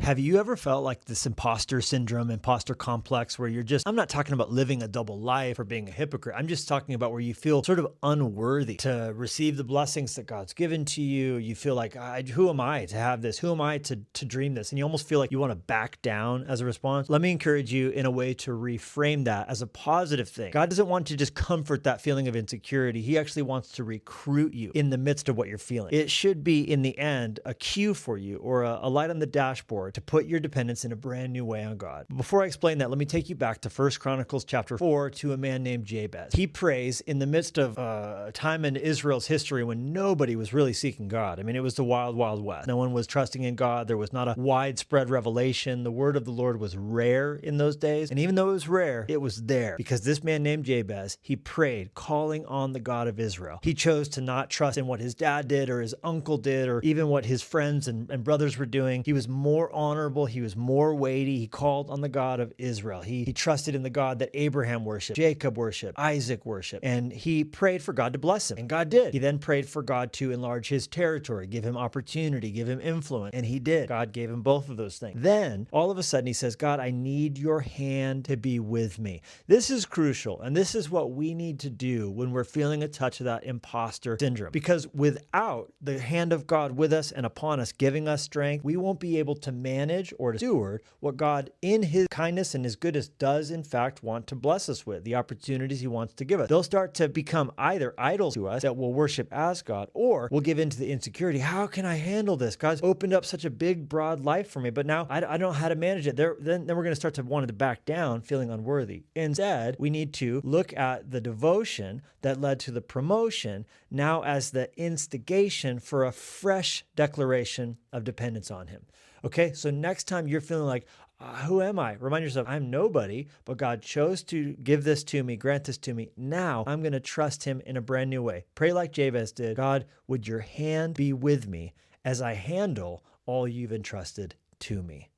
Have you ever felt like this imposter syndrome, imposter complex, where I'm not talking about living a double life or being a hypocrite. I'm just talking about where you feel sort of unworthy to receive the blessings that God's given to you. You feel like, who am I to have this? Who am I to dream this? And you almost feel like you want to back down as a response. Let me encourage you in a way to reframe that as a positive thing. God doesn't want to just comfort that feeling of insecurity. He actually wants to recruit you in the midst of what you're feeling. It should be, in the end, a cue for you or a light on the dashboard to put your dependence in a brand new way on God. Before I explain that, let me take you back to 1 Chronicles chapter 4 to a man named Jabez. He prays in the midst of a time in Israel's history when nobody was really seeking God. I mean, it was the wild, wild west. No one was trusting in God. There was not a widespread revelation. The word of the Lord was rare in those days. And even though it was rare, it was there because this man named Jabez, he prayed, calling on the God of Israel. He chose to not trust in what his dad did or his uncle did or even what his friends and brothers were doing. He was more honorable. He was more weighty. He called on the God of Israel. He trusted in the God that Abraham worshiped, Jacob worshiped, Isaac worshiped, and he prayed for God to bless him. And God did. He then prayed for God to enlarge his territory, give him opportunity, give him influence. And he did. God gave him both of those things. Then all of a sudden he says, God, I need your hand to be with me. This is crucial. And this is what we need to do when we're feeling a touch of that imposter syndrome. Because without the hand of God with us and upon us, giving us strength, we won't be able to manage or to steward what God in his kindness and his goodness does in fact want to bless us with, the opportunities he wants to give us. They'll start to become either idols to us that we'll worship as God, or we'll give into the insecurity. How can I handle this? God's opened up such a big, broad life for me, but now I don't know how to manage it. Then we're going to start to want to back down, feeling unworthy. Instead, we need to look at the devotion that led to the promotion now as the instigation for a fresh declaration of dependence on him. Okay, so next time you're feeling like, who am I? Remind yourself, I'm nobody, but God chose to give this to me, grant this to me. Now I'm going to trust him in a brand new way. Pray like Jabez did. God, would your hand be with me as I handle all you've entrusted to me?